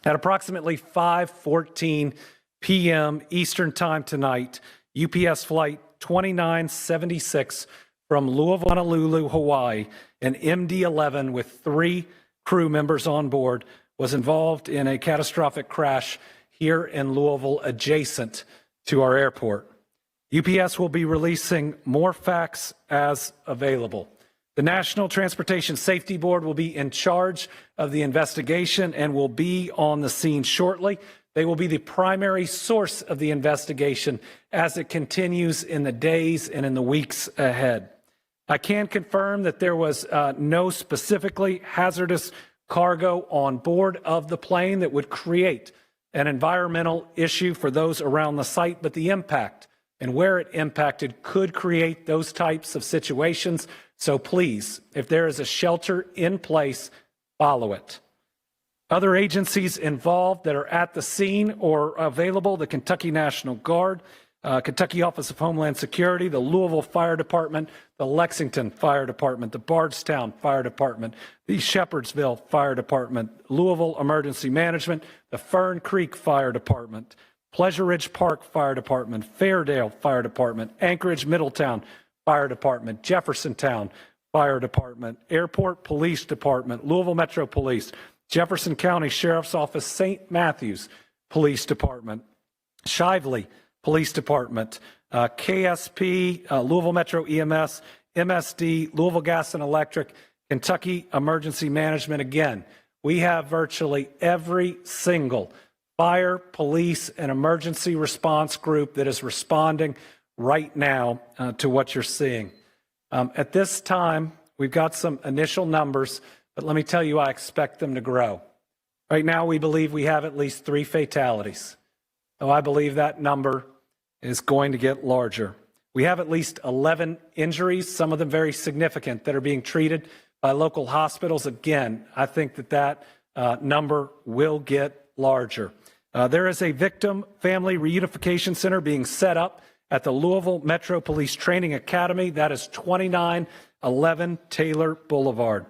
At approximately 5:14 p.m. Eastern Time tonight, UPS Flight 2976 from Louisville, Honolulu, Hawaii, an MD-11 with 3 crew members on board was involved in a catastrophic crash here in Louisville adjacent to our airport. UPS will be releasing more facts as available. The National Transportation Safety Board will be in charge of the investigation and will be on the scene shortly. They will be the primary source of the investigation as it continues in the days and in the weeks ahead. I can confirm that there was no specifically hazardous cargo on board of the plane that would create an environmental issue for those around the site, but the impact and where it impacted could create those types of situations. So please, if there is a shelter in place, follow it. Other agencies involved that are at the scene or available: the Kentucky National Guard, Kentucky Office of Homeland Security, the Louisville Fire Department, the Lexington Fire Department, the Bardstown Fire Department, the Shepherdsville Fire Department, Louisville Emergency Management, the Fern Creek Fire Department, Pleasure Ridge Park Fire Department, Fairdale Fire Department, Anchorage Middletown Fire Department, Jeffersontown Fire Department, Airport Police Department, Louisville Metro Police, Jefferson County Sheriff's Office, St. Matthews Police Department, Shively Police Department, KSP, Louisville Metro EMS, MSD, Louisville Gas and Electric, Kentucky Emergency Management. Again, we have virtually every single fire, police, and emergency response group that is responding right now to what you're seeing. At this time, we've got some initial numbers, but let me tell you, I expect them to grow. Right now, we believe we have at least 3 fatalities. So I believe that number is going to get larger. We have at least 11 injuries, some of them very significant, that are being treated by local hospitals. Again, I think that number will get larger. There is a victim family reunification center being set up at the Louisville Metro Police Training Academy. That is 2911 Taylor Boulevard.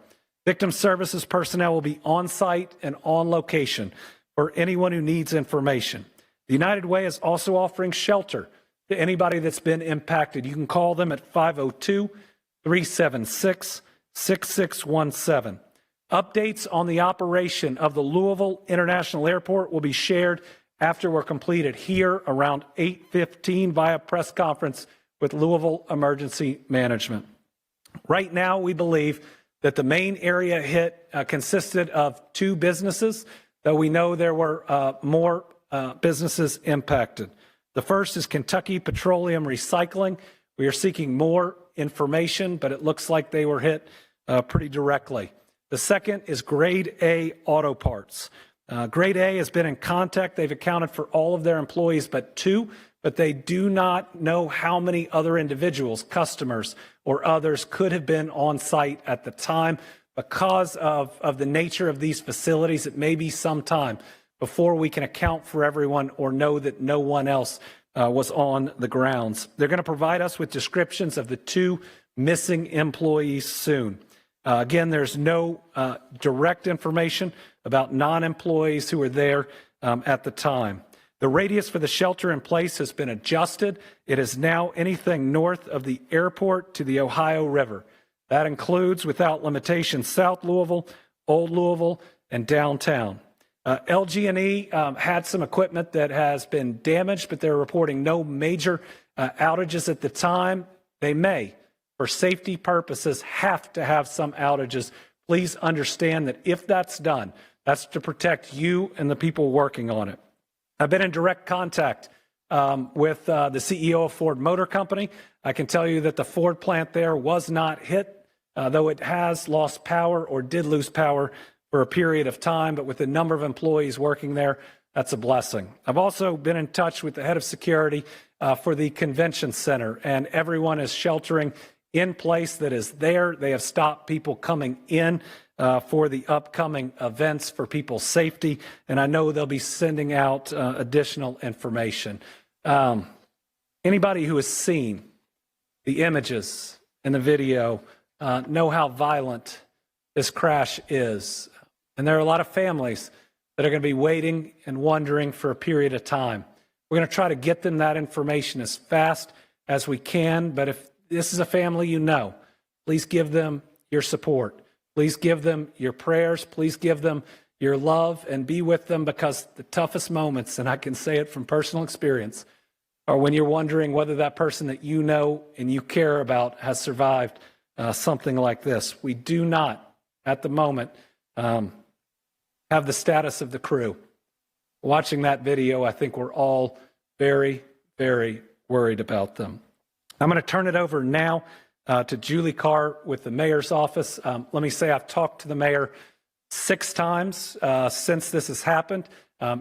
Victim services personnel will be on site and on location for anyone who needs information. The United Way is also offering shelter to anybody that's been impacted. You can call them at 502-376-6617. Updates on the operation of the Louisville International Airport will be shared after we're completed here around 8:15 via press conference with Louisville Emergency Management. Right now, we believe that the main area hit consisted of 2 businesses, though we know there were more businesses impacted. The first is Kentucky Petroleum Recycling. We are seeking more information, but it looks like they were hit pretty directly. The second is Grade A Auto Parts. Grade A has been in contact. They've accounted for all of their employees but 2, but they do not know how many other individuals, customers, or others could have been on site at the time. Because of the nature of these facilities, it may be some time before we can account for everyone or know that no one else was on the grounds. They're going to provide us with descriptions of the 2 missing employees soon. Again, there's no direct information about non-employees who were there at the time. The radius for the shelter in place has been adjusted. It is now anything north of the airport to the Ohio River. That includes, without limitation, South Louisville, Old Louisville, and downtown. LG&E had some equipment that has been damaged, but they're reporting no major outages at the time. They may, for safety purposes, have to have some outages. Please understand that if that's done, that's to protect you and the people working on it. I've been in direct contact with the CEO of Ford Motor Company. I can tell you that the Ford plant there was not hit, though it has lost power or did lose power for a period of time, but with the number of employees working there, that's a blessing. I've also been in touch with the head of security for the convention center, and everyone is sheltering in place that is there. They have stopped people coming in for the upcoming events for people's safety, and I know they'll be sending out additional information. Anybody who has seen the images and the video know how violent this crash is. And there are a lot of families that are going to be waiting and wondering for a period of time. We're going to try to get them that information as fast as we can, but if this is a family you know, please give them your support. Please give them your prayers. Please give them your love and be with them, because the toughest moments, and I can say it from personal experience, are when you're wondering whether that person that you know and you care about has survived something like this. We do not, at the moment, have the status of the crew. Watching that video, I think we're all very, very worried about them. I'm going to turn it over now to Julie Carr with the mayor's office. Let me say I've talked to the mayor 6 times since this has happened.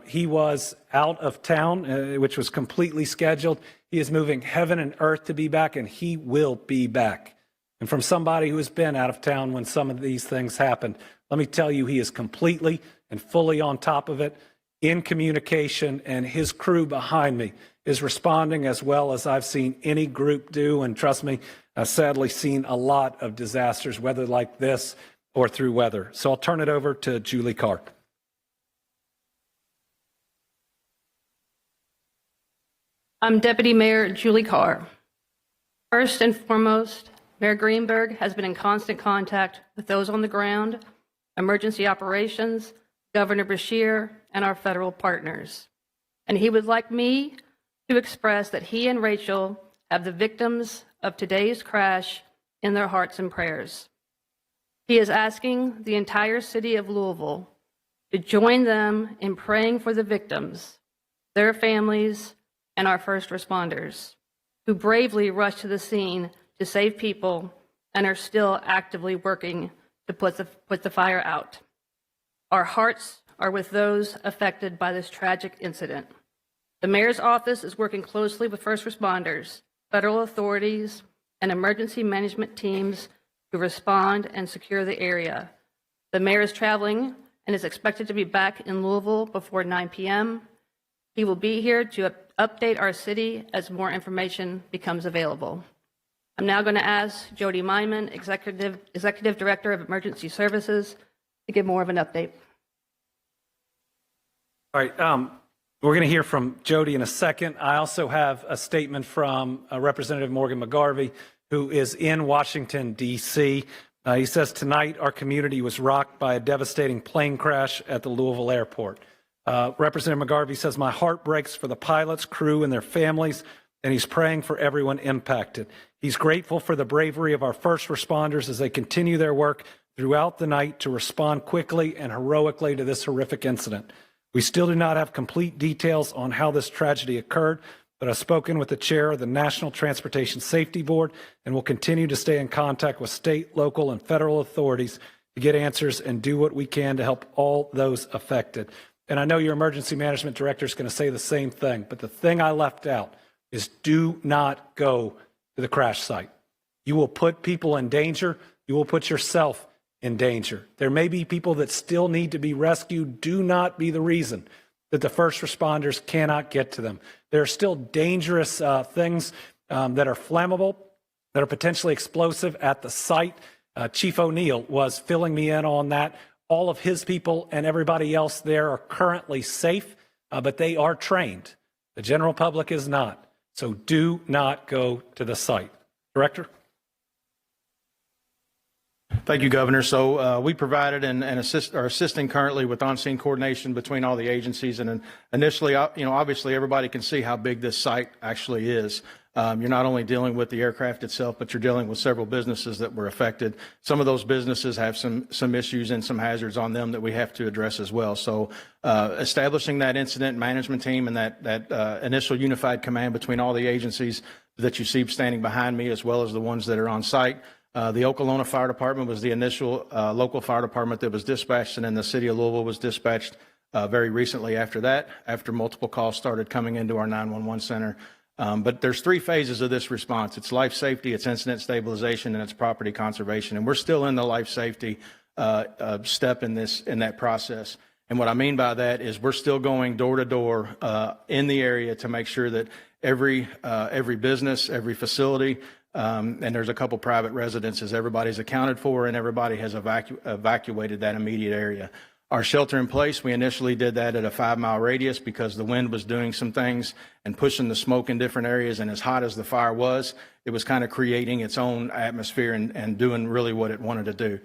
He was out of town, which was completely scheduled. He is moving heaven and earth to be back, and he will be back. And from somebody who has been out of town when some of these things happened, let me tell you, he is completely and fully on top of it, in communication, and his crew behind me is responding as well as I've seen any group do. And trust me, I've sadly seen a lot of disasters, whether like this or through weather. So I'll turn it over to Julie Carr. I'm Deputy Mayor Julie Carr. First and foremost, Mayor Greenberg has been in constant contact with those on the ground, emergency operations, Governor Beshear, and our federal partners. And he would like me to express that he and Rachel have the victims of today's crash in their hearts and prayers. He is asking the entire city of Louisville to join them in praying for the victims, their families, and our first responders, who bravely rushed to the scene to save people and are still actively working to put the fire out. Our hearts are with those affected by this tragic incident. The mayor's office is working closely with first responders, federal authorities, and emergency management teams to respond and secure the area. The mayor is traveling and is expected to be back in Louisville before 9 p.m. He will be here to update our city as more information becomes available. I'm now going to ask Jody Meinman, Executive Director of Emergency Services, to give more of an update. All right, we're going to hear from Jody in a second. I also have a statement from Representative Morgan McGarvey, who is in Washington, D.C. He says, tonight our community was rocked by a devastating plane crash at the Louisville airport. Representative McGarvey says, my heart breaks for the pilots, crew, and their families, and he's praying for everyone impacted. He's grateful for the bravery of our first responders as they continue their work throughout the night to respond quickly and heroically to this horrific incident. We still do not have complete details on how this tragedy occurred, but I've spoken with the chair of the National Transportation Safety Board and will continue to stay in contact with state, local, and federal authorities to get answers and do what we can to help all those affected. And I know your emergency management director is going to say the same thing, but the thing I left out is do not go to the crash site. You will put people in danger. You will put yourself in danger. There may be people that still need to be rescued. Do not be the reason that the first responders cannot get to them. There are still dangerous things that are flammable, that are potentially explosive at the site. Chief O'Neill was filling me in on that. All of his people and everybody else there are currently safe, but they are trained. The general public is not. So do not go to the site. Director? Thank you, Governor. So we provided and are assisting currently with on-scene coordination between all the agencies. And initially, obviously everybody can see how big this site actually is. You're not only dealing with the aircraft itself, but you're dealing with several businesses that were affected. Some of those businesses have some issues and some hazards on them that we have to address as well. So establishing that incident management team and that initial unified command between all the agencies that you see standing behind me, as well as the ones that are on site. The Okolona Fire Department was the initial local fire department that was dispatched, and then the city of Louisville was dispatched very recently after that, after multiple calls started coming into our 911 center. But there's 3 phases of this response. It's life safety, it's incident stabilization, and it's property conservation. And we're still in the life safety step in that process. And what I mean by that is we're still going door to door in the area to make sure that every business, every facility, and there's a couple private residences, everybody's accounted for and everybody has evacuated that immediate area. Our shelter in place, we initially did that at a 5-mile radius because the wind was doing some things and pushing the smoke in different areas. And as hot as the fire was, it was kind of creating its own atmosphere and doing really what it wanted to do.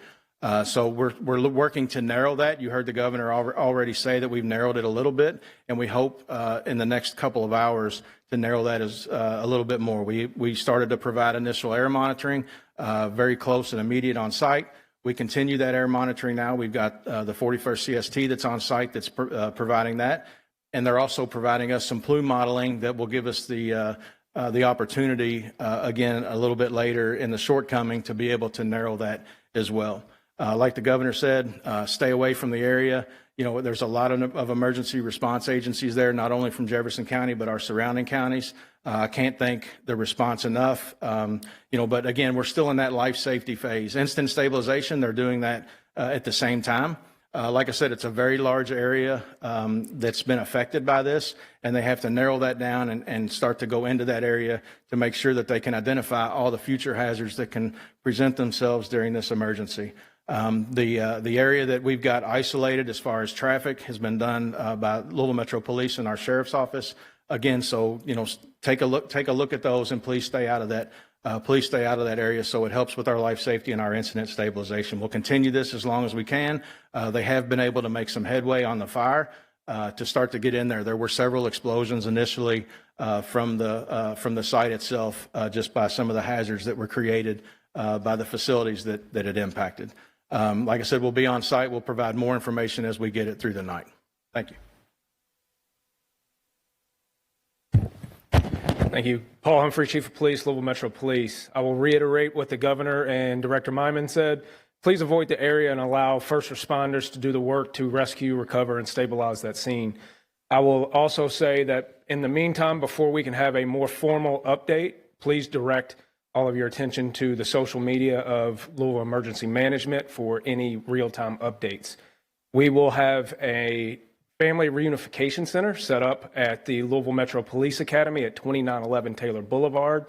So we're working to narrow that. You heard the governor already say that we've narrowed it a little bit, and we hope in the next couple of hours to narrow that as a little bit more. We started to provide initial air monitoring, very close and immediate on site. We continue that air monitoring now. We've got the 41st CST that's on site that's providing that. And they're also providing us some plume modeling that will give us the opportunity, again, a little bit later in the shortcoming to be able to narrow that as well. Like the governor said, stay away from the area. You know, there's a lot of emergency response agencies there, not only from Jefferson County, but our surrounding counties. I can't thank the response enough. You know, but again, we're still in that life safety phase. Instant stabilization, they're doing that at the same time. Like I said, it's a very large area that's been affected by this, and they have to narrow that down and start to go into that area to make sure that they can identify all the future hazards that can present themselves during this emergency. The area that we've got isolated as far as traffic has been done by Louisville Metro Police and our sheriff's office. Again, so, you know, take a look at those, and please stay out of that. Please stay out of that area so it helps with our life safety and our incident stabilization. We'll continue this as long as we can. They have been able to make some headway on the fire to start to get in there. There were several explosions initially from the site itself, just by some of the hazards that were created by the facilities that it impacted. Like I said, we'll be on site. We'll provide more information as we get it through the night. Thank you. Thank you. Paul Humphrey, Chief of Police, Louisville Metro Police. I will reiterate what the governor and Director Myman said. Please avoid the area and allow first responders to do the work to rescue, recover, and stabilize that scene. I will also say that in the meantime, before we can have a more formal update, please direct all of your attention to the social media of Louisville Emergency Management for any real-time updates. We will have a Family Reunification Center set up at the Louisville Metro Police Academy at 2911 Taylor Boulevard.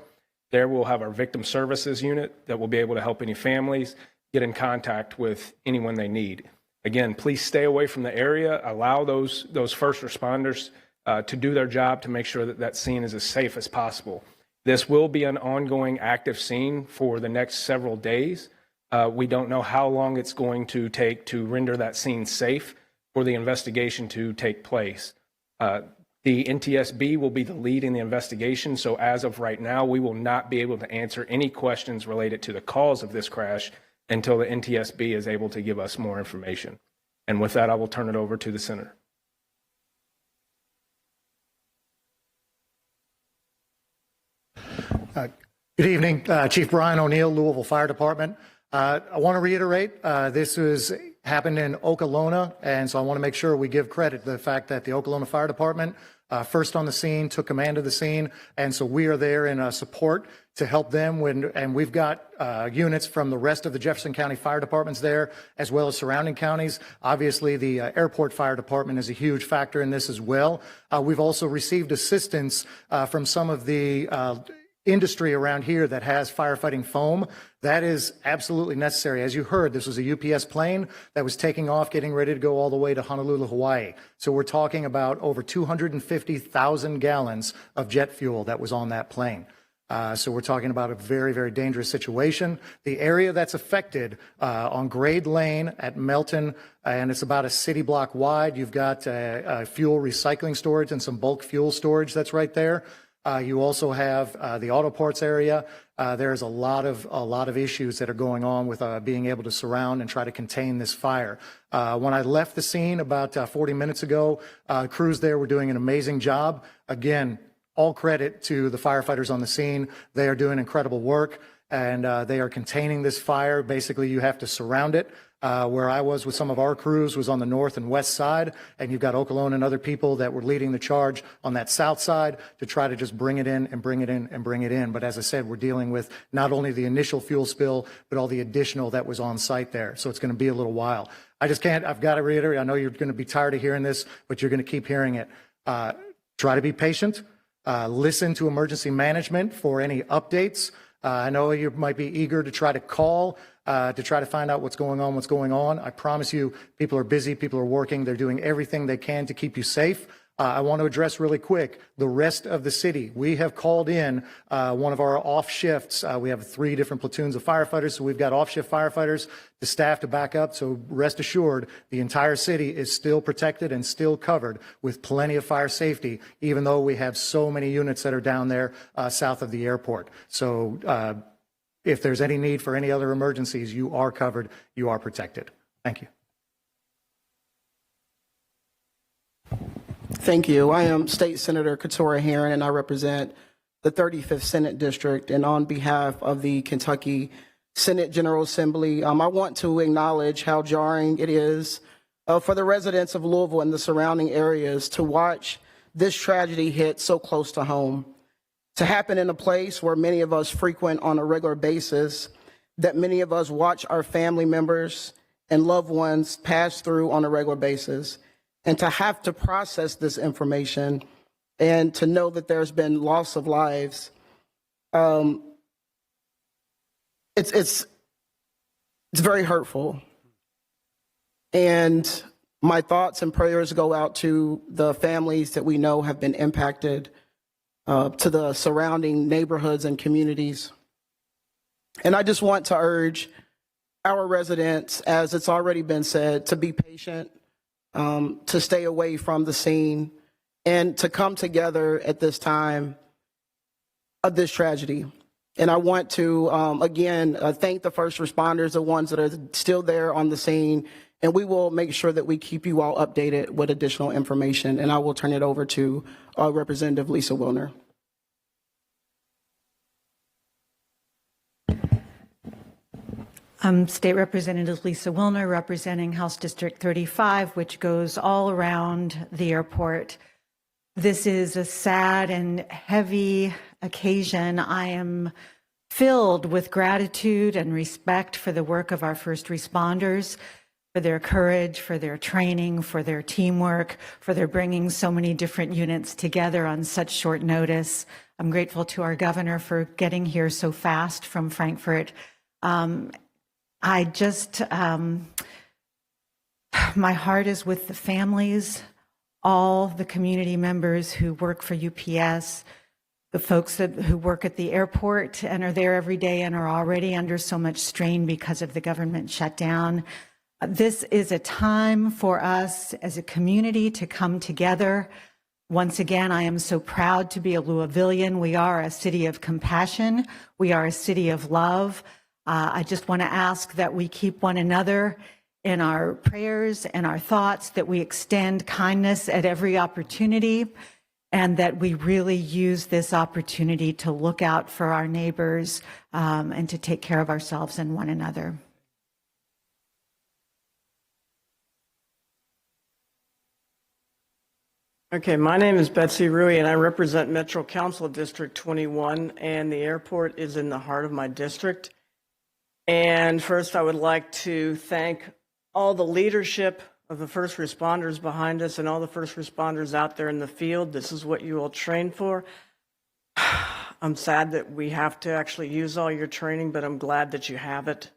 There we'll have our victim services unit that will be able to help any families get in contact with anyone they need. Again, please stay away from the area. Allow those first responders to do their job to make sure that that scene is as safe as possible. This will be an ongoing active scene for the next several days. We don't know how long it's going to take to render that scene safe for the investigation to take place. The NTSB will be the lead in the investigation, so as of right now, we will not be able to answer any questions related to the cause of this crash until the NTSB is able to give us more information. And with that, I will turn it over to the Senator. Good evening, Chief Brian O'Neill, Louisville Fire Department. I want to reiterate, this happened in Okolona, and so I want to make sure we give credit to the fact that the Okolona Fire Department first on the scene, took command of the scene, and so we are there in support to help them and we've got units from the rest of the Jefferson County Fire Departments there, as well as surrounding counties. Obviously, the Airport Fire Department is a huge factor in this as well. We've also received assistance from some of the industry around here that has firefighting foam. That is absolutely necessary. As you heard, this was a UPS plane that was taking off, getting ready to go all the way to Honolulu, Hawaii. So we're talking about over 250,000 gallons of jet fuel that was on that plane. So we're talking about a very, very dangerous situation. The area that's affected on Grade Lane at Melton, and it's about a city block wide. You've got fuel recycling storage and some bulk fuel storage that's right there. You also have the auto parts area. There's a lot of issues that are going on with being able to surround and try to contain this fire. When I left the scene about 40 minutes ago, crews there were doing an amazing job. Again, all credit to the firefighters on the scene. They are doing incredible work, and they are containing this fire. Basically, you have to surround it. Where I was with some of our crews was on the north and west side, and you've got Okolona and other people that were leading the charge on that south side to try to just bring it in and bring it in and bring it in. But as I said, we're dealing with not only the initial fuel spill, but all the additional that was on site there. So it's going to be a little while. I've got to reiterate, I know you're going to be tired of hearing this, but you're going to keep hearing it. Try to be patient. Listen to emergency management for any updates. I know you might be eager to try to call, to try to find out what's going on. I promise you, people are busy, people are working, they're doing everything they can to keep you safe. I want to address really quick the rest of the city. We have called in one of our off shifts. We have 3 different platoons of firefighters, so we've got off shift firefighters to staff to back up. So rest assured, the entire city is still protected and still covered with plenty of fire safety, even though we have so many units that are down there south of the airport. So if there's any need for any other emergencies, you are covered, you are protected. Thank you. Thank you. I am State Senator Keturah Herron, and I represent the 35th Senate District. And on behalf of the Kentucky Senate General Assembly, I want to acknowledge how jarring it is for the residents of Louisville and the surrounding areas to watch this tragedy hit so close to home, to happen in a place where many of us frequent on a regular basis, that many of us watch our family members and loved ones pass through on a regular basis. And to have to process this information and to know that there's been loss of lives, it's very hurtful. And my thoughts and prayers go out to the families that we know have been impacted, to the surrounding neighborhoods and communities. And I just want to urge our residents, as it's already been said, to be patient, to stay away from the scene, and to come together at this time of this tragedy. And I want to, again, thank the first responders, the ones that are still there on the scene, and we will make sure that we keep you all updated with additional information. And I will turn it over to Representative Lisa Wilner. State Representative Lisa Wilner, representing House District 35, which goes all around the airport. This is a sad and heavy occasion. I am filled with gratitude and respect for the work of our first responders, for their courage, for their training, for their teamwork, for their bringing so many different units together on such short notice. I'm grateful to our governor for getting here so fast from Frankfurt. My heart is with the families, all the community members who work for UPS, the folks who work at the airport and are there every day and are already under so much strain because of the government shutdown. This is a time for us as a community to come together. Once again, I am so proud to be a Louisvillian. We are a city of compassion. We are a city of love. I just want to ask that we keep one another in our prayers and our thoughts, that we extend kindness at every opportunity, and that we really use this opportunity to look out for our neighbors and to take care of ourselves and one another. Okay, my name is Betsy Rui, and I represent Metro Council District 21, and the airport is in the heart of my district. And first, I would like to thank all the leadership of the first responders behind us and all the first responders out there in the field. This is what you all train for. I'm sad that we have to actually use all your training, but I'm glad that you have it.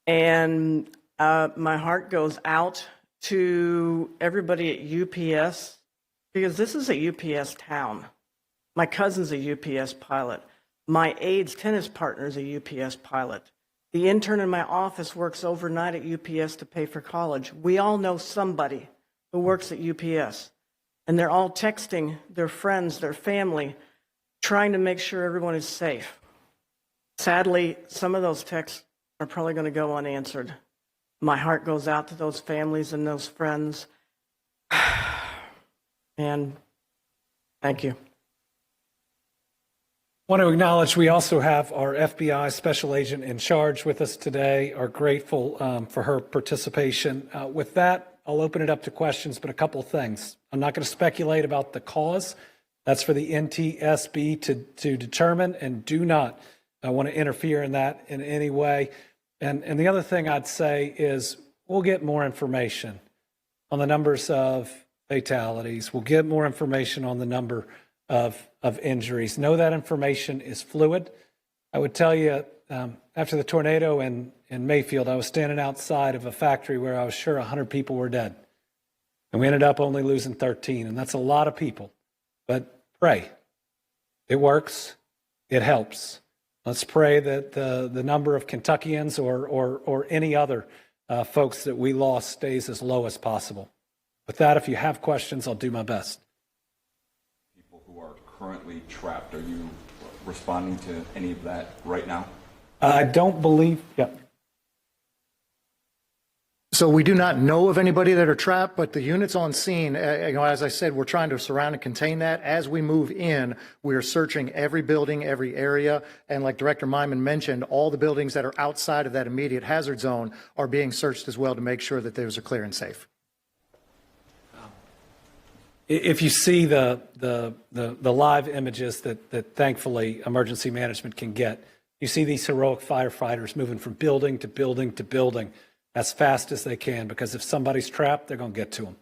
And my heart goes out to everybody at UPS, because this is a UPS town. My cousin's a UPS pilot. My aide's tennis partner is a UPS pilot. The intern in my office works overnight at UPS to pay for college. We all know somebody who works at UPS, and they're all texting their friends, their family, trying to make sure everyone is safe. Sadly, some of those texts are probably going to go unanswered. My heart goes out to those families and those friends. And thank you. Want to acknowledge we also have our FBI special agent in charge with us today. Are grateful for her participation. With that, I'll open it up to questions, but a couple of things. I'm not going to speculate about the cause. That's for the NTSB to determine, and do not want to interfere in that in any way. And the other thing I'd say is we'll get more information on the numbers of fatalities. We'll get more information on the number of injuries. Know that information is fluid. I would tell you, after the tornado in Mayfield, I was standing outside of a factory where I was sure 100 people were dead. And we ended up only losing 13, and that's a lot of people. But pray. It works. It helps. Let's pray that the number of Kentuckians or any other folks that we lost stays as low as possible. With that, if you have questions, I'll do my best. People who are currently trapped, are you responding to any of that right now? I don't believe, yeah. So we do not know of anybody that are trapped, but the units on scene, as I said, we're trying to surround and contain that. As we move in, we are searching every building, every area. And like Director Myman mentioned, all the buildings that are outside of that immediate hazard zone are being searched as well to make sure that those are clear and safe. If you see the live images that thankfully emergency management can get, you see these heroic firefighters moving from building to building to building as fast as they can, because if somebody's trapped, they're going to get to them.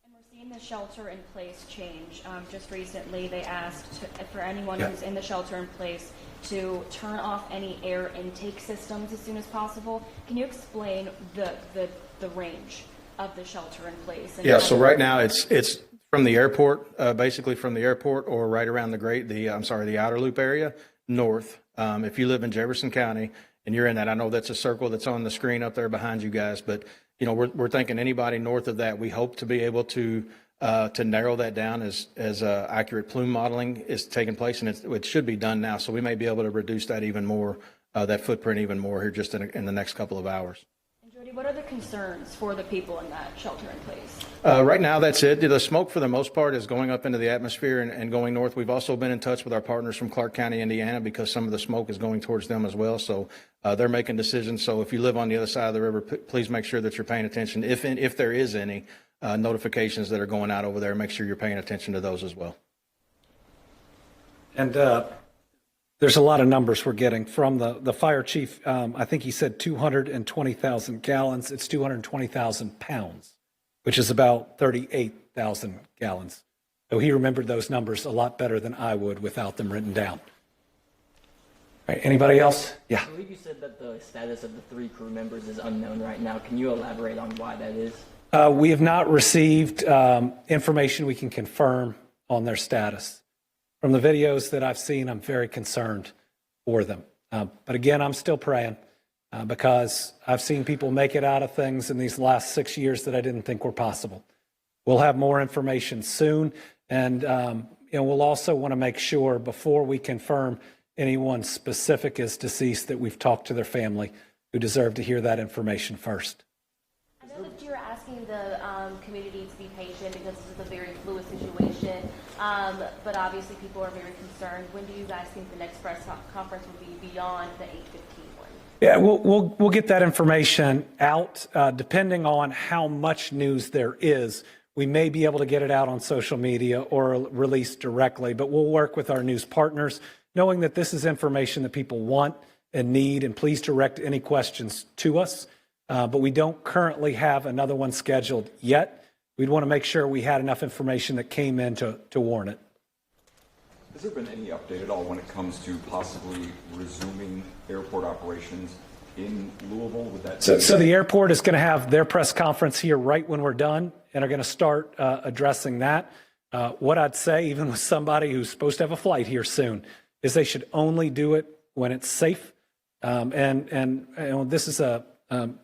And we're seeing the shelter in place change. Just recently, they asked for anyone who's in the shelter in place to turn off any air intake systems as soon as possible. Can you explain the range of the shelter in place? And Yeah, so right now it's from the airport, basically from the airport or right around the outer loop area north. If you live in Jefferson County and you're in that, I know that's a circle that's on the screen up there behind you guys, but you know, we're thinking anybody north of that, we hope to be able to narrow that down as accurate plume modeling is taking place, and it should be done now. So we may be able to reduce that even more, that footprint even more here just in the next couple of hours. Jody, what are the concerns for the people in that shelter in place? Right now, that's it. The smoke, for the most part, is going up into the atmosphere and going north. We've also been in touch with our partners from Clark County, Indiana, because some of the smoke is going towards them as well. So they're making decisions. So if you live on the other side of the river, please make sure that you're paying attention. If there is any notifications that are going out over there, make sure you're paying attention to those as well. And there's a lot of numbers we're getting from the fire chief. I think he said 220,000 gallons. It's 220,000 pounds, which is about 38,000 gallons. So he remembered those numbers a lot better than I would without them written down. All right, anybody else? Yeah. I believe you said that the status of the 3 crew members is unknown right now. Can you elaborate on why that is? We have not received information we can confirm on their status. From the videos that I've seen, I'm very concerned for them. But again, I'm still praying because I've seen people make it out of things in these last 6 years that I didn't think were possible. We'll have more information soon. And we'll also want to make sure before we confirm anyone specific is deceased that we've talked to their family, who deserve to hear that information first. I know that you're asking the community to be patient because this is a very fluid situation, but obviously people are very concerned. When do you guys think the next press conference will be beyond the 8:15 one? Yeah, we'll get that information out depending on how much news there is. We may be able to get it out on social media or release directly, but we'll work with our news partners, knowing that this is information that people want and need, and please direct any questions to us. But we don't currently have another one scheduled yet. We'd want to make sure we had enough information that came in to warn it. Has there been any update at all when it comes to possibly resuming airport operations in Louisville? Would that so the airport is going to have their press conference here right when we're done, and are going to start addressing that. What I'd say, even with somebody who's supposed to have a flight here soon, is they should only do it when it's safe. And this is a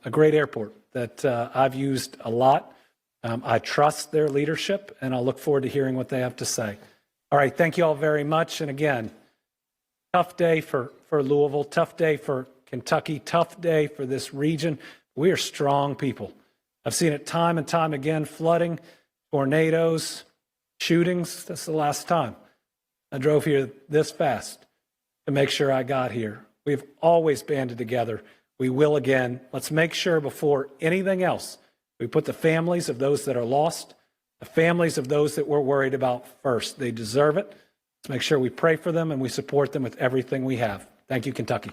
great airport that I've used a lot. I trust their leadership, and I'll look forward to hearing what they have to say. All right, thank you all very much. And again, tough day for Louisville, tough day for Kentucky, tough day for this region. We are strong people. I've seen it time and time again, flooding, tornadoes, shootings. That's the last time I drove here this fast to make sure I got here. We've always banded together. We will again. Let's make sure before anything else, we put the families of those that are lost, the families of those that we're worried about first. They deserve it. Let's make sure we pray for them and we support them with everything we have. Thank you, Kentucky.